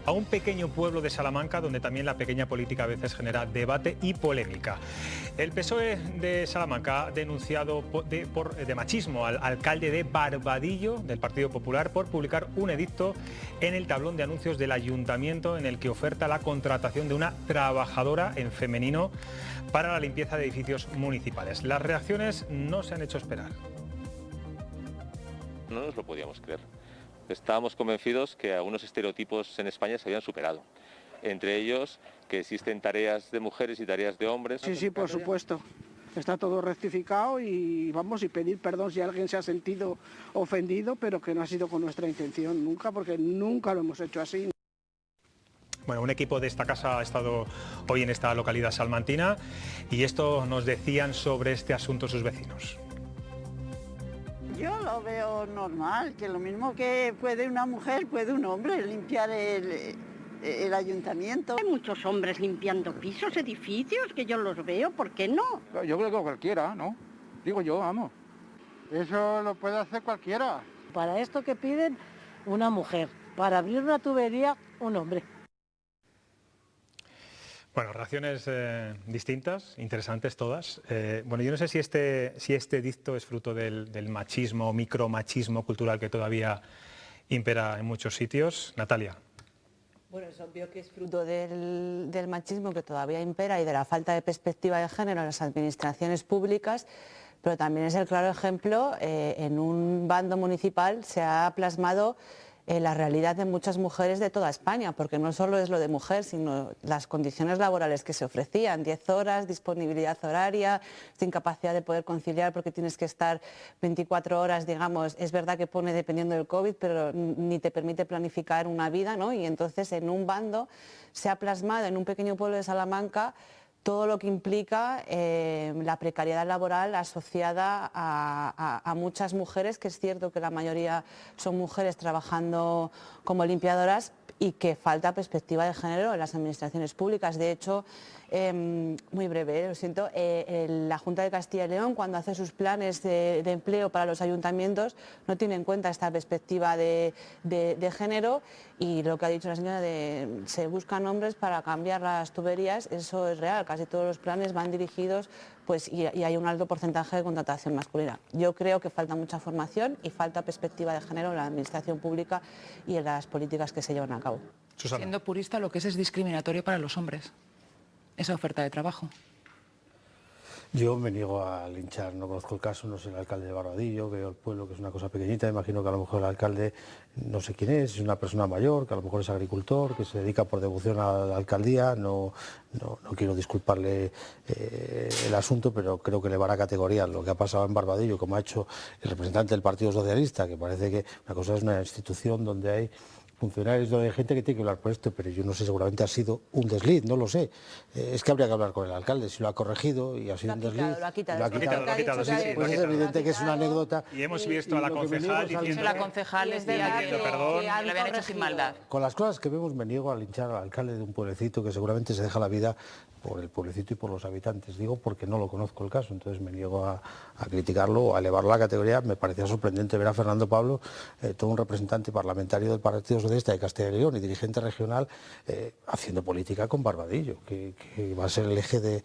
a un pequeño pueblo de Salamanca donde también la pequeña política a veces genera debate y polémica. El PSOE de Salamanca ha denunciado de machismo al alcalde de Barbadillo del Partido Popular por publicar un edicto en el tablón de anuncios del ayuntamiento en el que oferta la contratación de una trabajadora en femenino para la limpieza de edificios municipales. Las reacciones no se han hecho esperar. No nos lo podíamos creer. Estábamos convencidos que algunos estereotipos en España se habían superado. Entre ellos, que existen tareas de mujeres y tareas de hombres. Sí, por supuesto. Está todo rectificado y vamos, y pedir perdón si alguien se ha sentido ofendido, pero que no ha sido con nuestra intención nunca, porque nunca lo hemos hecho así. Bueno, un equipo de esta casa ha estado hoy en esta localidad salmantina y esto nos decían sobre este asunto sus vecinos. Yo lo veo normal, que lo mismo que puede una mujer, puede un hombre limpiar el ayuntamiento. Hay muchos hombres limpiando pisos, edificios, que yo los veo, ¿por qué no? Yo creo que cualquiera, ¿no? Digo yo, vamos. Eso lo puede hacer cualquiera. Para esto que piden, una mujer. Para abrir una tubería, un hombre. Bueno, reacciones distintas, interesantes todas. Bueno, yo no sé si este edicto es fruto del machismo, micromachismo cultural que todavía impera en muchos sitios. Natalia. Bueno, es obvio que es fruto del machismo que todavía impera y de la falta de perspectiva de género en las administraciones públicas, pero también es el claro ejemplo, en un bando municipal se ha plasmado la realidad de muchas mujeres de toda España, porque no solo es lo de mujer, sino las condiciones laborales que se ofrecían, 10 horas, disponibilidad horaria, sin capacidad de poder conciliar porque tienes que estar 24 horas, digamos, es verdad que pone dependiendo del COVID, pero ni te permite planificar una vida, ¿no? Y entonces en un bando se ha plasmado en un pequeño pueblo de Salamanca todo lo que implica la precariedad laboral asociada a muchas mujeres, que es cierto que la mayoría son mujeres trabajando como limpiadoras y que falta perspectiva de género en las administraciones públicas. De hecho, muy breve, lo siento, la Junta de Castilla y León, cuando hace sus planes de empleo para los ayuntamientos, no tiene en cuenta esta perspectiva de género, y lo que ha dicho la señora de se buscan hombres para cambiar las tuberías, eso es real, casi todos los planes van dirigidos y hay un alto porcentaje de contratación masculina. Yo creo que falta mucha formación y falta perspectiva de género en la administración pública y en las políticas que se llevan a cabo. Susana. Siendo purista, lo que es discriminatorio para los hombres, esa oferta de trabajo. Yo me niego a linchar, no conozco el caso, no sé el alcalde de Barbadillo, veo el pueblo que es una cosa pequeñita, imagino que a lo mejor el alcalde no sé quién es una persona mayor, que a lo mejor es agricultor, que se dedica por devoción a la alcaldía, no quiero disculparle el asunto, pero creo que elevará categorías lo que ha pasado en Barbadillo, como ha hecho el representante del Partido Socialista, que parece que una cosa es una institución donde hay funcionarios, donde hay gente que tiene que hablar por esto, pero yo no sé, seguramente ha sido un desliz, no lo sé. Es que habría que hablar con el alcalde, si lo ha corregido y ha sido un desliz. Lo ha quitado, sí, pues es evidente que es una anécdota. Y hemos visto a la concejal diciendo... La concejal decía que lo habían hecho sin maldad. Con las cosas que vemos me niego a linchar al alcalde de un pueblecito que seguramente se deja la vida por el pueblecito y por los habitantes. Digo porque no lo conozco el caso, entonces me niego a criticarlo o a elevarlo a la categoría. Me parecía sorprendente ver a Fernando Pablo, todo un representante parlamentario del Partido Socialista de Castilla y León y dirigente regional, haciendo política con Barbadillo, que va a ser el eje de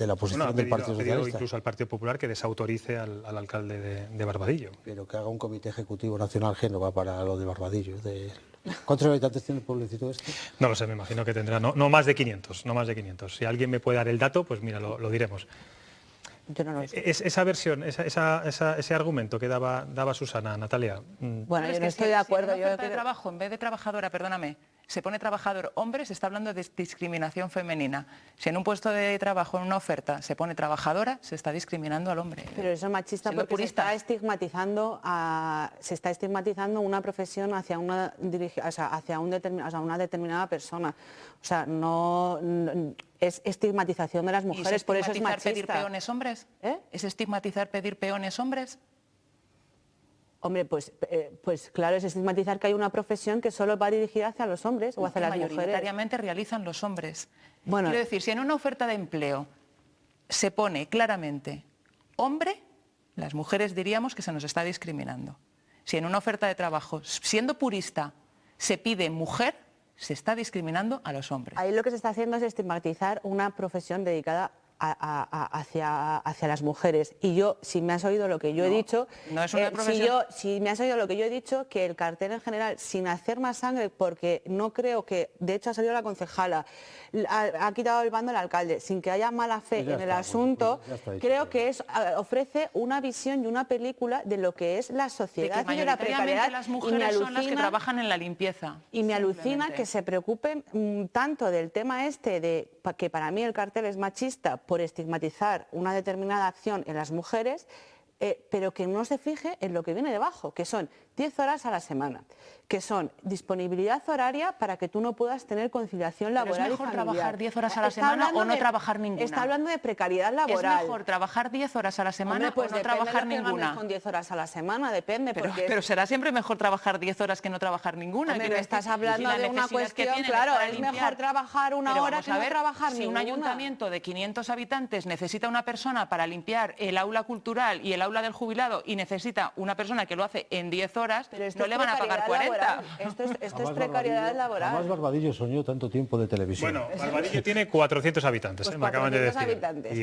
la posición del Partido Socialista. Incluso al Partido Popular que desautorice al alcalde de Barbadillo. Pero que haga un comité ejecutivo nacional Génova para lo de Barbadillo. ¿Cuántos habitantes tiene el pueblecito este? No lo sé, me imagino que tendrá no más de 500, no más de 500. Si alguien me puede dar el dato, pues mira, lo diremos. Yo no lo sé. Esa versión, ese argumento que daba Susana, Natalia. Bueno, yo no estoy de acuerdo. Si en una oferta de trabajo, en vez de trabajadora, perdóname, se pone trabajador hombre, se está hablando de discriminación femenina. Si en un puesto de trabajo, en una oferta, se pone trabajadora, se está discriminando al hombre. Pero eso es machista porque se está estigmatizando una profesión hacia una determinada persona. O sea, no es estigmatización de las mujeres, por eso es machista. ¿Pedir peones hombres? ¿Es estigmatizar pedir peones hombres? Hombre, pues claro, es estigmatizar que hay una profesión que solo va dirigida hacia los hombres o hacia las mujeres. Mayoritariamente realizan los hombres. Bueno, quiero decir, si en una oferta de empleo se pone claramente hombre, las mujeres diríamos que se nos está discriminando. Si en una oferta de trabajo, siendo purista, se pide mujer, se está discriminando a los hombres. Ahí lo que se está haciendo es estigmatizar una profesión dedicada hacia las mujeres. Y yo, si me has oído lo que yo he dicho, no es una profesión. si me has oído lo que yo he dicho, que el cartel en general, sin hacer más sangre, porque no creo que, de hecho ha salido la concejala, ha quitado el bando el alcalde, sin que haya mala fe en el asunto, creo que ofrece una visión y una película de lo que es la sociedad y de la precariedad. Las mujeres son las que trabajan en la limpieza. Y me alucina que se preocupen tanto del tema este, de que para mí el cartel es machista, por estigmatizar una determinada acción en las mujeres, pero que no se fije en lo que viene debajo, que son 10 horas a la semana, que son disponibilidad horaria para que tú no puedas tener conciliación laboral y familiar. ¿Es mejor trabajar 10 horas a la semana o no trabajar ninguna? Está hablando de precariedad laboral. ¿Es mejor trabajar 10 horas a la semana pues o no trabajar ninguna? Con 10 horas a la semana, depende. Pero será siempre mejor trabajar 10 horas que no trabajar ninguna. Hombre, estás hablando de una cuestión, claro, es mejor trabajar una hora que no trabajar ninguna. Si un ayuntamiento de 500 habitantes necesita una persona para limpiar el aula cultural y el aula del jubilado y necesita una persona que lo hace en 10 horas, no le van a pagar 40. Esto es precariedad laboral. Además Barbadillo soñó tanto tiempo de televisión. Bueno, Barbadillo tiene 400 habitantes, pues me acaban de decir. Habitantes.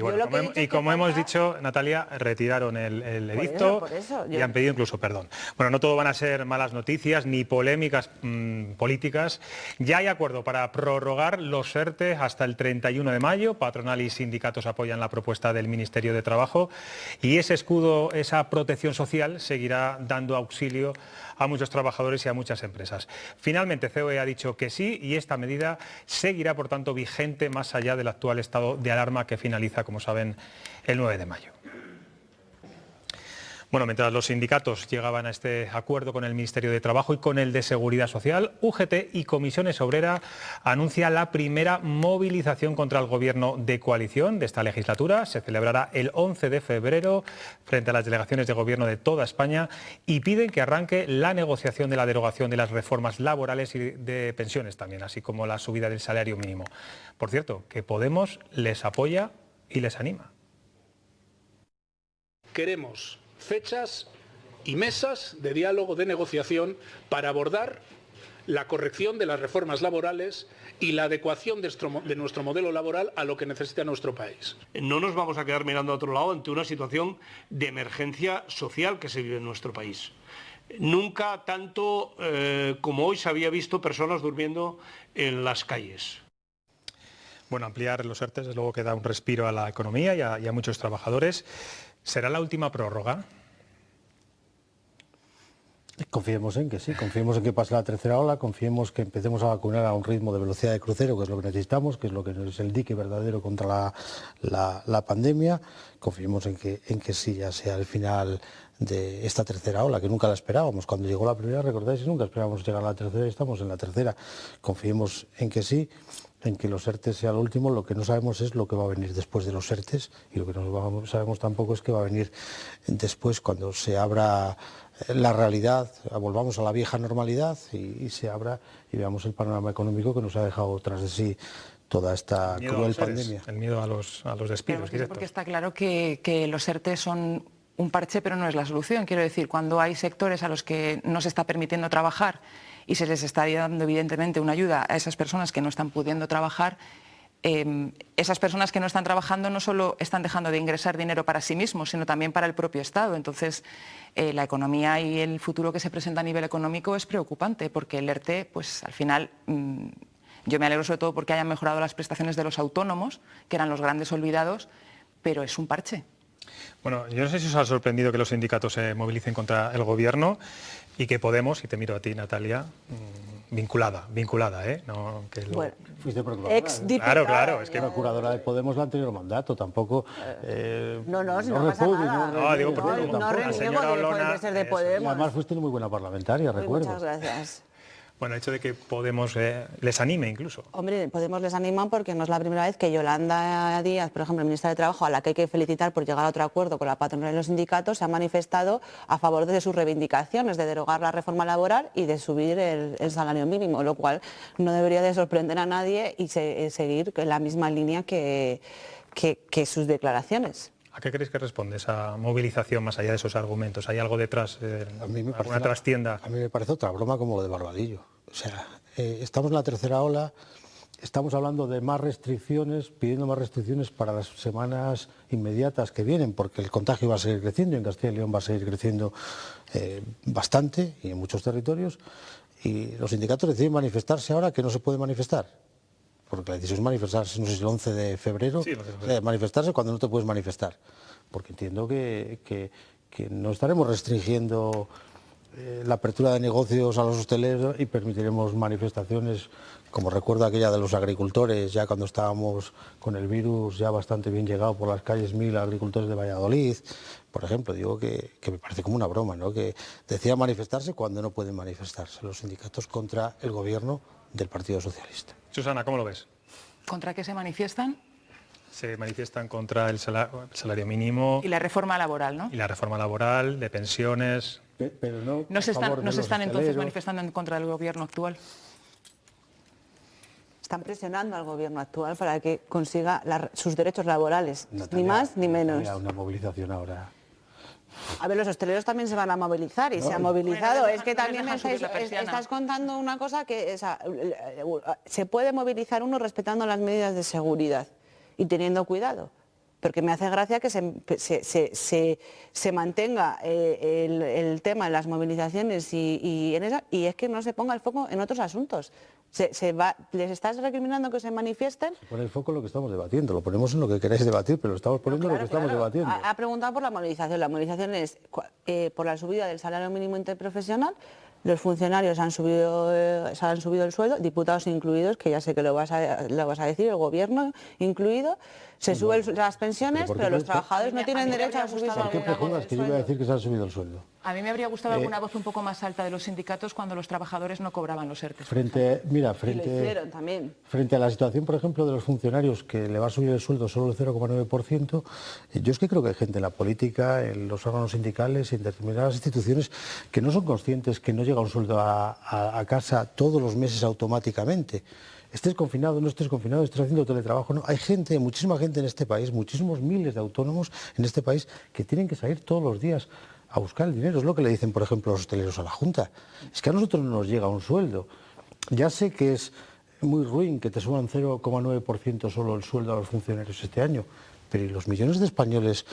Y como hemos dicho, Natalia, retiraron el edicto y han pedido incluso perdón. Bueno, no todo van a ser malas noticias ni polémicas políticas. Ya hay acuerdo para prorrogar los ERTE hasta el 31 de mayo. Patronal y sindicatos apoyan la propuesta del Ministerio de Trabajo y ese escudo, esa protección social, seguirá dando auxilio a muchos trabajadores y a muchas empresas. Finalmente, COE ha dicho que sí y esta medida seguirá, por tanto, vigente más allá del actual estado de alarma que finaliza, como saben, el 9 de mayo. Bueno, mientras los sindicatos llegaban a este acuerdo con el Ministerio de Trabajo y con el de Seguridad Social, UGT y Comisiones Obreras anuncia la primera movilización contra el Gobierno de coalición de esta legislatura. Se celebrará el 11 de febrero frente a las delegaciones de Gobierno de toda España y piden que arranque la negociación de la derogación de las reformas laborales y de pensiones también, así como la subida del salario mínimo. Por cierto, que Podemos les apoya y les anima. Queremos fechas y mesas de diálogo, de negociación, para abordar la corrección de las reformas laborales y la adecuación de nuestro modelo laboral a lo que necesita nuestro país. No nos vamos a quedar mirando a otro lado ante una situación de emergencia social que se vive en nuestro país. Nunca tanto como hoy se había visto personas durmiendo en las calles. Bueno, ampliar los ERTE desde luego que da un respiro a la economía y a muchos trabajadores. ¿Será la última prórroga? Confiemos en que sí, confiemos en que pase la tercera ola, confiemos que empecemos a vacunar a un ritmo de velocidad de crucero, que es lo que necesitamos, que es lo que es el dique verdadero contra la pandemia. Confiemos en que sí, ya sea el final de esta tercera ola, que nunca la esperábamos. Cuando llegó la primera, recordáis, nunca esperábamos llegar a la tercera y estamos en la tercera. Confiemos en que sí, en que los ERTES sea lo último. Lo que no sabemos es lo que va a venir después de los ERTES y lo que no sabemos tampoco es qué va a venir después cuando se abra la realidad, volvamos a la vieja normalidad y se abra y veamos el panorama económico que nos ha dejado tras de sí toda esta cruel pandemia. El miedo a los despidos directos. Porque está claro que los ERTE son un parche, pero no es la solución. Quiero decir, cuando hay sectores a los que no se está permitiendo trabajar y se les está dando evidentemente una ayuda a esas personas que no están pudiendo trabajar, esas personas que no están trabajando no solo están dejando de ingresar dinero para sí mismos, sino también para el propio Estado. Entonces, la economía y el futuro que se presenta a nivel económico es preocupante, porque el ERTE, pues al final, yo me alegro sobre todo porque hayan mejorado las prestaciones de los autónomos, que eran los grandes olvidados, pero es un parche. Bueno, yo no sé si os ha sorprendido que los sindicatos se movilicen contra el Gobierno y que Podemos, y te miro a ti, Natalia, vinculada, No, que lo... Bueno, fuiste procuradora. Claro, es que procuradora de Podemos el anterior mandato, tampoco... no pasa nada. Digo, porque no reniego de poder ser de Podemos. Además fuiste muy buena parlamentaria, recuerdo. Muchas gracias. Bueno, el hecho de que Podemos les anime incluso. Hombre, Podemos les anima porque no es la primera vez que Yolanda Díaz, por ejemplo, ministra de Trabajo, a la que hay que felicitar por llegar a otro acuerdo con la patronal y los sindicatos, se ha manifestado a favor de sus reivindicaciones, de derogar la reforma laboral y de subir el salario mínimo, lo cual no debería de sorprender a nadie y seguir en la misma línea que que sus declaraciones. ¿A qué creéis que responde esa movilización más allá de esos argumentos? ¿Hay algo detrás, alguna trastienda? A mí me parece otra broma como lo de Barbadillo. O sea, estamos en la tercera ola, estamos hablando de más restricciones, pidiendo más restricciones para las semanas inmediatas que vienen, porque el contagio va a seguir creciendo, y en Castilla y León va a seguir creciendo bastante, y en muchos territorios, y los sindicatos deciden manifestarse ahora que no se puede manifestar. Porque la decisión es manifestarse, no sé si el 11 de febrero, sí, manifestarse cuando no te puedes manifestar. Porque entiendo que no estaremos restringiendo la apertura de negocios a los hosteleros y permitiremos manifestaciones, como recuerdo aquella de los agricultores, ya cuando estábamos con el virus ya bastante bien llegado por las calles, 1000 agricultores de Valladolid, por ejemplo. Digo que me parece como una broma, ¿no? Que decían manifestarse cuando no pueden manifestarse los sindicatos contra el gobierno del Partido Socialista. Susana, ¿cómo lo ves? ¿Contra qué se manifiestan? Se manifiestan contra el salario mínimo. Y la reforma laboral, ¿no? Y la reforma laboral, de pensiones. Pero no se están entonces manifestando en contra del gobierno actual. Están presionando al gobierno actual para que consiga sus derechos laborales, Natalia, ni más ni menos. Natalia, una movilización ahora. A ver, los hosteleros también se van a movilizar y se han movilizado. Es que también estás contando una cosa que se puede movilizar uno respetando las medidas de seguridad y teniendo cuidado. Porque me hace gracia que se mantenga el tema de las movilizaciones y es que no se ponga el foco en otros asuntos. ¿Les estás recriminando que se manifiesten? Pone el foco en lo que estamos debatiendo, lo ponemos en lo que queréis debatir, pero lo estamos poniendo en lo que estamos debatiendo. Ha preguntado por la movilización. La movilización es por la subida del salario mínimo interprofesional. Los funcionarios han subido el sueldo, diputados incluidos, que ya sé que lo vas a decir, el gobierno incluido. Se suben las pensiones, pero los trabajadores no tienen derecho a subir. ¿Por qué preguntas que yo voy a decir que se ha subido el sueldo? A mí me habría gustado alguna voz un poco más alta de los sindicatos cuando los trabajadores no cobraban los ERTE. Frente a la situación, por ejemplo, de los funcionarios que le va a subir el sueldo solo el 0,9%, yo es que creo que hay gente en la política, en los órganos sindicales, en determinadas instituciones, que no son conscientes que no llega un sueldo a casa todos los meses automáticamente. Estés confinado, no estés confinado, estés haciendo teletrabajo, no. Hay gente, muchísima gente en este país, muchísimos miles de autónomos en este país que tienen que salir todos los días a buscar el dinero. Es lo que le dicen, por ejemplo, los hosteleros a la Junta. Es que a nosotros no nos llega un sueldo. Ya sé que es muy ruin que te suban 0,9% solo el sueldo a los funcionarios este año, pero ¿y los millones de españoles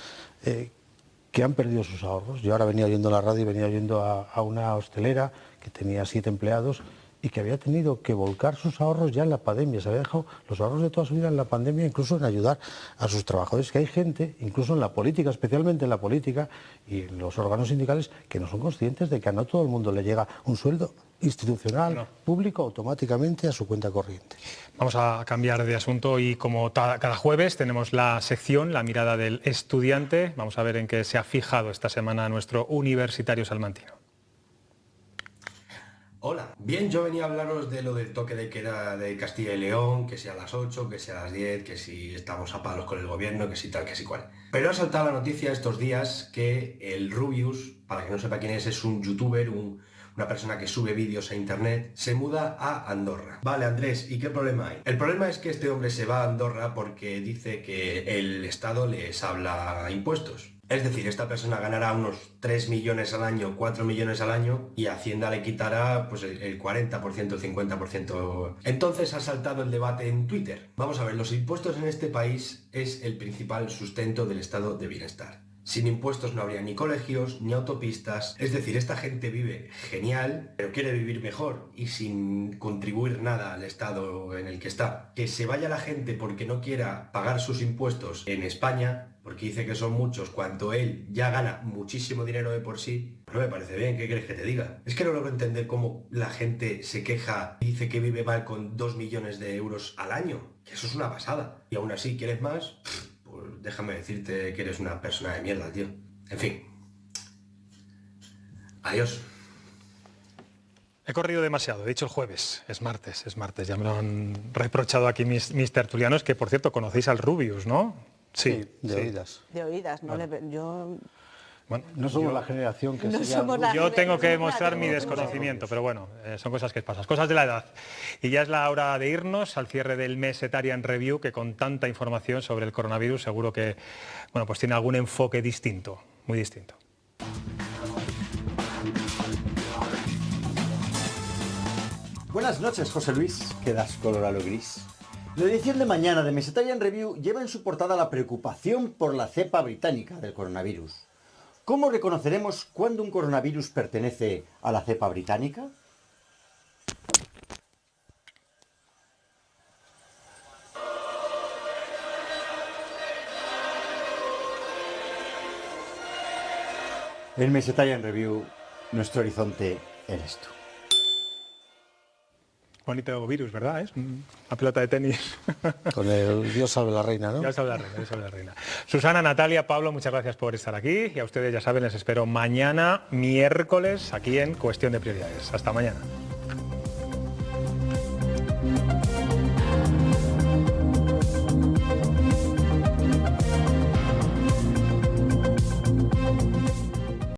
que han perdido sus ahorros? Yo ahora venía oyendo la radio y venía oyendo a una hostelera que tenía 7 empleados y que había tenido que volcar sus ahorros ya en la pandemia. Se había dejado los ahorros de toda su vida en la pandemia, incluso en ayudar a sus trabajadores. Que hay gente, incluso en la política, especialmente en la política y en los órganos sindicales, que no son conscientes de que a no todo el mundo le llega un sueldo institucional, público, automáticamente a su cuenta corriente. Vamos a cambiar de asunto y como cada jueves tenemos la sección La mirada del estudiante. Vamos a ver en qué se ha fijado esta semana nuestro universitario salmantino. Hola, bien, yo venía a hablaros de lo del toque de queda de Castilla y León, que sea a las 8, que sea a las 10, que si estamos a palos con el gobierno, que si tal, que si cual. Pero ha saltado la noticia estos días que el Rubius, para que no sepa quién es un youtuber, una persona que sube vídeos a internet, se muda a Andorra. Vale, Andrés, ¿y qué problema hay? El problema es que este hombre se va a Andorra porque dice que el Estado les habla impuestos. Es decir, esta persona ganará unos 3 millones al año, 4 millones al año y Hacienda le quitará pues el 40%, el 50%. Entonces ha saltado el debate en Twitter. Vamos a ver, los impuestos en este país es el principal sustento del estado de bienestar. Sin impuestos no habría ni colegios, ni autopistas. Es decir, esta gente vive genial, pero quiere vivir mejor y sin contribuir nada al estado en el que está. Que se vaya la gente porque no quiera pagar sus impuestos en España, porque dice que son muchos, cuanto él ya gana muchísimo dinero de por sí, no me parece bien. ¿Qué quieres que te diga? Es que no logro entender cómo la gente se queja y dice que vive mal con 2 millones de euros al año. Que eso es una pasada. Y aún así, ¿quieres más? Pues déjame decirte que eres una persona de mierda, tío. En fin. Adiós. He corrido demasiado, he dicho el jueves, es martes, ya me lo han reprochado aquí mis tertulianos, que por cierto conocéis al Rubius, ¿no? Sí, de oídas. De oídas, ¿no? Bueno. Bueno, no somos la generación que yo tengo que mostrar mi desconocimiento, pero bueno, son cosas que pasan, cosas de la edad. Y ya es la hora de irnos al cierre del Mesetarian Review, que con tanta información sobre el coronavirus seguro que bueno, pues tiene algún enfoque distinto, muy distinto. Buenas noches, José Luis. Quedas color a lo gris. La edición de mañana de Mesetarian Review lleva en su portada la preocupación por la cepa británica del coronavirus. ¿Cómo reconoceremos cuándo un coronavirus pertenece a la cepa británica? En Mesetarian Review, nuestro horizonte eres tú. Bonito virus, ¿verdad? Es una pelota de tenis. Con el Dios salve la reina, ¿no? Dios salve la reina, Dios salve la reina. Susana, Natalia, Pablo, muchas gracias por estar aquí. Y a ustedes, ya saben, les espero mañana, miércoles, aquí en Cuestión de Prioridades. Hasta mañana.